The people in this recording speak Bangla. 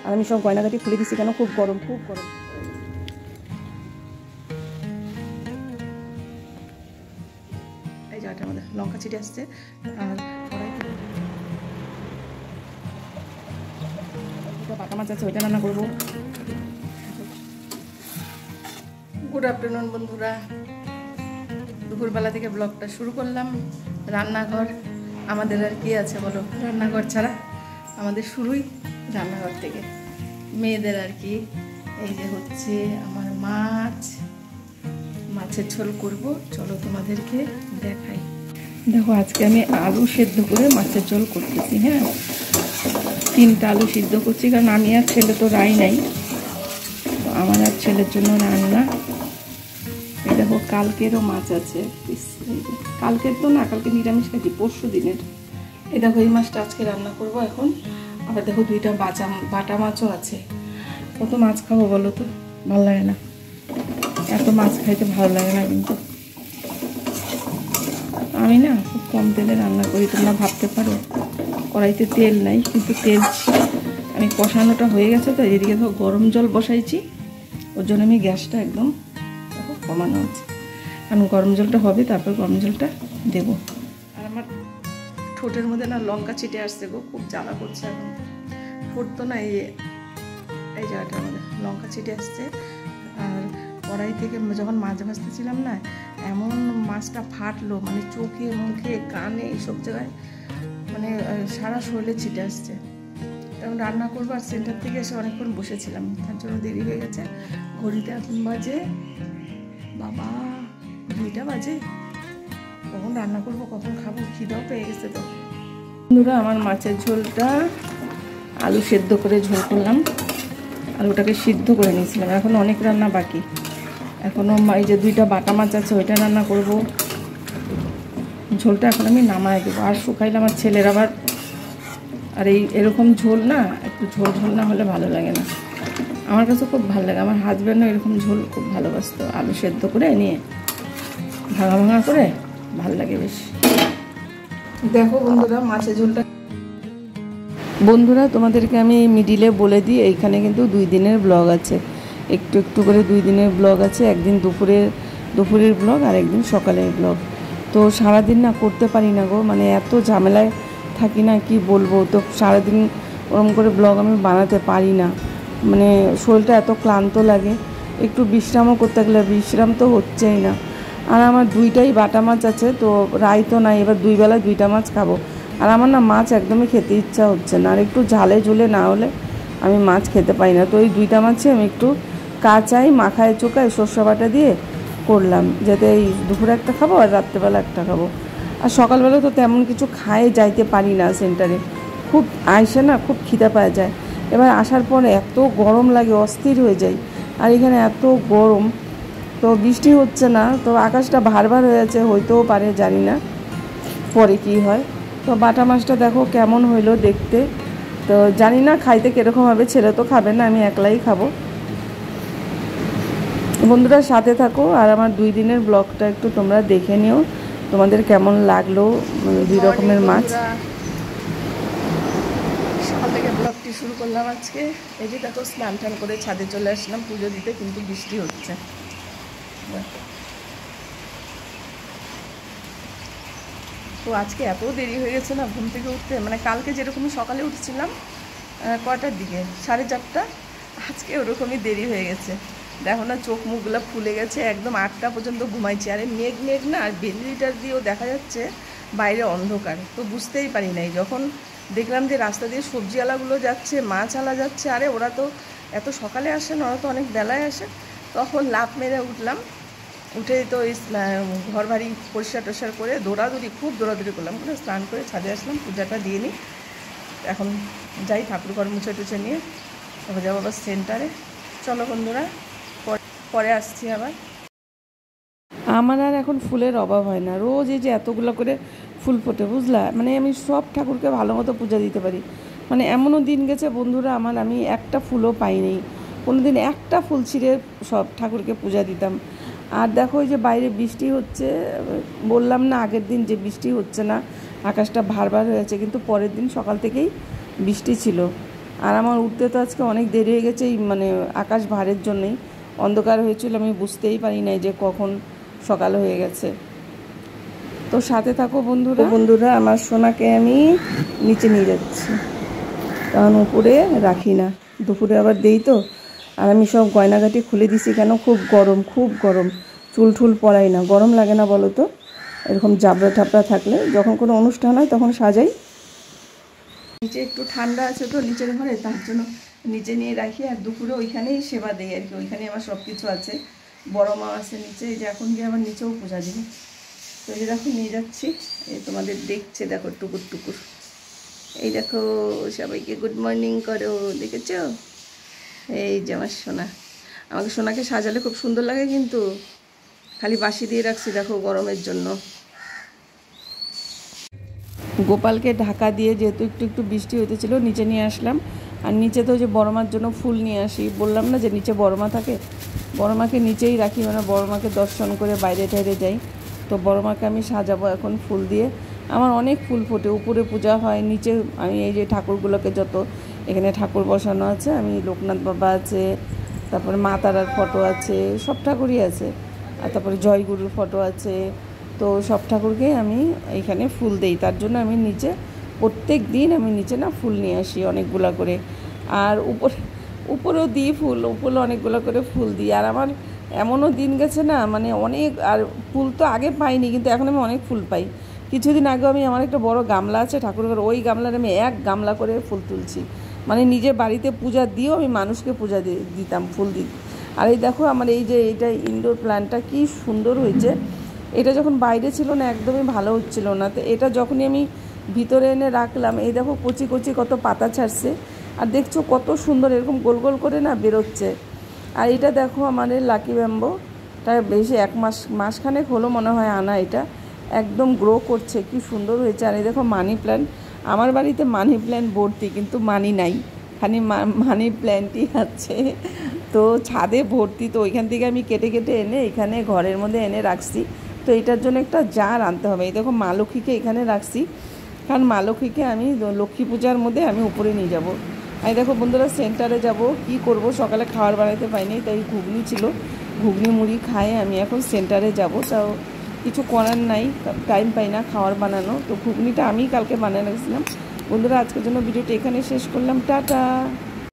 আর আমি সব গয়নাগাটি খুলে দিচ্ছি কেন, খুব গরম, খুব গরম। এই জায়গাটা আমাদের লঙ্কা ছিটে আসছে। আর বাটা মাছ আছে, ওইটা রান্না করবো। গুড আফটারনুন বন্ধুরা, দুপুরবেলা থেকে ব্লগটা শুরু করলাম। রান্নাঘর আমাদের আর কি আছে বলো, রান্নাঘর ছাড়া আমাদের শুরুই রান্নাঘর থেকে, মেয়েদের আর কি। এই যে হচ্ছে আমার মাছের ঝোল করব, চলো তোমাদেরকে দেখাই। দেখো আজকে আমি আলু সেদ্ধ করে মাছের ঝোল করতেছি। হ্যাঁ, 3টা আলু সিদ্ধ করছি, কারণ আমি আর ছেলে তো রাই নাই, তো আমার আর ছেলের জন্য রান্না। এই দেখো কালকেরও মাছ আছে, কালকের তো না, কালকে নিরামিষ খাচ্ছি, পরশু দিনের। এই দেখো এই মাছটা আজকে রান্না করব এখন। আবার দেখো 2টা বাটা মাছও আছে। কত মাছ খাবো বলো তো, ভালো লাগে না, এত মাছ খাইতে ভালো লাগে না। কিন্তু আমি না খুব কম তেলে রান্না করি, তোমরা ভাবতে পারো কড়াইতে তেল নাই, কিন্তু তেল আমি কষানোটা হয়ে গেছে। তো এদিকে দেখো গরম জল বসাইছি, ওর জন্য আমি গ্যাসটা একদম দেখো কমানো আছে, কারণ গরম জলটা হবে, তারপর গরম জলটা দেবো। আর আমার ঠোঁটের মধ্যে না লঙ্কা ছিটে আসছে গো, খুব জ্বালা করছে এখন। ঠোঁট তো না এই জায়গাটা আমাদের লঙ্কা ছিটে আসছে। আর কড়াই থেকে যখন মাছ ভাজতেছিলাম না, এমন মাছটা ফাটলো, মানে চোখে মুখে কানে এইসব জায়গায়, মানে সারা শরীরে ছিটে আসছে। তখন রান্না করবো, আর সেন্টার থেকে এসে অনেকক্ষণ বসেছিলাম, তার জন্য দেরি হয়ে গেছে। ঘড়িতে এখন বাজে বাবা 2টা বাজে। কখন রান্না করবো, কখন খাবো, খিদাও পেয়ে গেছে। তো বন্ধুরা আমার মাছের ঝোলটা আলু সেদ্ধ করে ঝোল করলাম, আলুটাকে সিদ্ধ করে নিয়েছিলাম। এখন অনেক রান্না বাকি, এখনও এই যে 2টা বাটা মাছ আছে, ওইটা রান্না করব। ঝোলটা এখন আমি নামায় দেবো, আর শুকাইলে আমার ছেলের আবার, আর এরকম ঝোল না, একটু ঝোল ঝোল না হলে ভালো লাগে না। আমার কাছে খুব ভালো লাগে, আমার হাজব্যান্ডও এরকম ঝোল খুব ভালোবাসতো, আলু সেদ্ধ করে নিয়ে ভাঙা ভাঙা করে ভালো লাগে বেশ। দেখো বন্ধুরা মাছের ঝোলটা, বন্ধুরা তোমাদেরকে আমি মিডিলে বলে দিই, এইখানে কিন্তু 2 দিনের ব্লগ আছে, একটু একটু করে 2 দিনের ব্লগ আছে। একদিন দুপুরের ব্লগ, আর একদিন সকালের ব্লগ। তো সারাদিন না করতে পারি না গো, মানে এত ঝামেলায় থাকি না, কি বলবো। তো সারাদিন ওরকম করে ব্লগ আমি বানাতে পারি না, মানে শরীরটা এত ক্লান্ত লাগে। একটু বিশ্রামও করতে গেলে বিশ্রাম তো হচ্ছেই না। আর আমার 2টাই বাটা মাছ আছে, তো রাই তো নাই, এবার 2 বেলা 2টা মাছ খাবো। আর আমার না মাছ একদমই খেতে ইচ্ছা হচ্ছে না, আর একটু ঝালে ঝুলে না হলে আমি মাছ খেতে পারি না। তো এই 2টা মাছে আমি একটু কাঁচাই মাখায় চোখায় সর্ষে বাটা দিয়ে করলাম, যাতে এই দুপুরে একটা খাবো আর রাত্রেবেলা একটা খাবো। আর সকালবেলা তো তেমন কিছু খায়ে যাইতে পারি না সেন্টারে, খুব আইসে না খুব খিদে পাওয়া যায়। এবার আসার পরে এত গরম লাগে, অস্থির হয়ে যাই। আর এখানে এত গরম, তো বৃষ্টি হচ্ছে না, তো আকাশটা ভার হয়ে আছে, হইতেও পারে, জানি না পরে কি হয়। তো বাটা মাছটা দেখো কেমন হইলো দেখতে, তো জানি না খাইতে কীরকম হবে, ছেলে তো খাবে না, আমি একলাই খাবো। বন্ধুরা সাথে থাকো, আর আমার 2 দিনের ব্লগটা একটু তোমরা দেখে নিও, তোমাদের কেমন লাগলো 2 রকমের মাছ। সকাল থেকে ব্লগটি শুরু করলাম আজকে। এই যে দেখো স্নান টান করে ছাদে চলে আসলাম পুজো দিতে, কিন্তু বৃষ্টি হচ্ছে। তো আজকে এত দেরি হয়ে গেছে না ঘুম থেকে উঠতে, মানে কালকে যেরকমই সকালে উঠছিলাম কটার দিকে, 4:30, আজকে ওরকমই দেরি হয়ে গেছে। দেখো না চোখ মুখগুলো ফুলে গেছে, একদম 8টা পর্যন্ত ঘুমাইছি। আরে মেঘ না, আর ভেন্টিলেটার দিয়েও দেখা যাচ্ছে বাইরে অন্ধকার, তো বুঝতেই পারি নাই। যখন দেখলাম যে রাস্তা দিয়ে সবজিওয়ালাগুলো যাচ্ছে, মাছওয়ালা যাচ্ছে, আরে ওরা তো এত সকালে আসে না, ওরা তো অনেক বেলায় আসে, তখন লাফ মেরে উঠলাম। উঠে তো ওই ঘর বাড়ি পরিষ্কার টরিষ্কার করে খুব দৌড়াদৌড়ি করলাম, করে স্নান করে ছাদে আসলাম, পূজাটা দিয়ে নিই। এখন যাই ঠাকুর ঘর মুছে টুছে নিয়ে তারপর যাবো আবার সেন্টারে। চলো বন্ধুরা পরে আসছি আবার। আমার আর এখন ফুলের অভাব হয় না, রোজ এই যে এতগুলো করে ফুল ফোটে বুঝলা, মানে আমি সব ঠাকুরকে ভালো মতো পূজা দিতে পারি। মানে এমনও দিন গেছে বন্ধুরা আমার, আমি একটা ফুলও পাইনি, কোনো দিন একটা ফুল ছিঁড়ে সব ঠাকুরকে পূজা দিতাম। আর দেখো ওই যে বাইরে বৃষ্টি হচ্ছে, বললাম না আগের দিন যে বৃষ্টি হচ্ছে না, আকাশটা ভার হয়েছে, কিন্তু পরের দিন সকাল থেকেই বৃষ্টি ছিল। আর আমার উঠতে তো আজকে অনেক দেরি হয়ে গেছে, মানে আকাশ ভারের জন্যই অন্ধকার হয়েছিল, আমি বুঝতেই পারি নাই যে কখন সকাল হয়ে গেছে। তো সাথে থাকো বন্ধুরা, আমার সোনাকে আমি নিচে নিয়ে যাচ্ছি, কারণ উপরে রাখি না, দুপুরে আবার দেই তো। আর আমি সব গয়নাগাটি খুলে দিছি, কেন খুব গরম, চুল ঠুল পড়াই না, গরম লাগে না বলো তো? এরকম জাবড়া ঠাবড়া থাকলে যখন কোনো অনুষ্ঠান হয় তখন সাজাই। নিচে একটু ঠান্ডা আছে তো নিচের ঘরে, তার জন্য নিচে নিয়ে রাখি। আর দুপুরে ওইখানেই সেবা দিই আর কি, ওইখানেই আমার সব কিছু আছে। বড় মা আছে নিচে, এই যে এখন গিয়ে আবার নিচেও পূজা দিই। তো এই যে দেখো নিয়ে যাচ্ছি, এই তোমাদের দেখছে দেখো টুকুর। এই দেখো সবাইকে গুড মর্নিং করো, দেখেছো? এই যে আমার সোনা, আমাকে সোনাকে সাজালে খুব সুন্দর লাগে, কিন্তু খালি বাসি দিয়ে রাখছি দেখো গরমের জন্য। গোপালকে ঢাকা দিয়ে যেহেতু একটু বৃষ্টি হতেছিল, নিচে নিয়ে আসলাম। আর নিচে তো যে বড় মার জন্য ফুল নিয়ে আসি, বললাম না যে নিচে বড় মা থাকে, বড় মাকে নিচেই রাখি, মানে বড় মাকে দর্শন করে বাইরে টাইরে যাই। তো বড় মাকে আমি সাজাবো এখন ফুল দিয়ে। আমার অনেক ফুল ফোটে, উপরে পূজা হয়, নিচে আমি এই যে ঠাকুরগুলোকে যত এখানে ঠাকুর বসানো আছে, আমি লোকনাথ বাবা আছে, তারপরে মা তারার ফটো আছে, সব ঠাকুরই আছে, আর তারপরে জয়গুরুর ফটো আছে। তো সব ঠাকুরকেই আমি এইখানে ফুল দেই, তার জন্য আমি নিচে প্রত্যেক দিন আমি নিচে না ফুল নিয়ে আসি অনেকগুলো করে। আর উপরেও দিই ফুল, উপরে অনেকগুলো করে ফুল দিই। আর আমার এমনও দিন গেছে না, মানে অনেক, আর ফুল তো আগে পাইনি, কিন্তু এখন আমি অনেক ফুল পাই। কিছুদিন আগেও আমি, আমার একটা বড় গামলা আছে ঠাকুরের, ওই গামলার আমি 1 গামলা করে ফুল তুলছি, মানে নিজে বাড়িতে পূজা দিয়েও আমি মানুষকে পূজা দিতাম, ফুল দিতাম। আর এই দেখো আমার এই যে এইটা ইনডোর প্ল্যান্টটা কি সুন্দর হয়েছে। এটা যখন বাইরে ছিল না একদমই ভালো হচ্ছিল না, তো এটা যখনই আমি ভিতরে এনে রাখলাম, এই দেখো কচি কত পাতা ছাড়ছে, আর দেখছো কত সুন্দর এরকম গোল করে না বেরোচ্ছে। আর এটা দেখো আমাদের লাকি ব্যাম্বো, তার বেশি 1 মাসখানেক হলো মনে হয় আনা, এটা একদম গ্রো করছে, কি সুন্দর হয়েছে। আর এই দেখো মানি প্ল্যান্ট, আমার বাড়িতে মানি প্ল্যান্ট ভর্তি, কিন্তু মানি নাই, খালি মানি প্ল্যান্টই আছে। তো ছাদে ভর্তি, তো ওইখান থেকে আমি কেটে এনে এখানে ঘরের মধ্যে এনে রাখছি। তো এটার জন্য একটা জার আনতে হবে। এই দেখো মা লক্ষ্মীকে এখানে রাখছি, কারণ মা লক্ষ্মীকে আমি লক্ষ্মী পূজার মধ্যে আমি উপরে নিয়ে যাব। আর দেখো বন্ধুরা সেন্টারে যাব, কি করব, সকালে খাবার বানাতে পাইনি, তাই ঘুগনি ছিল, ঘুগনি মুড়ি খায় আমি এখন সেন্টারে যাব। তাও কিছু করার নাই, টাইম পাই না খাবার বানানো, তো ঘুগনিটা আমি কালকে বানিয়ে রেখেছিলাম। বন্ধুরা আজকের জন্য ভিডিওটা এখানে শেষ করলাম, টাটা।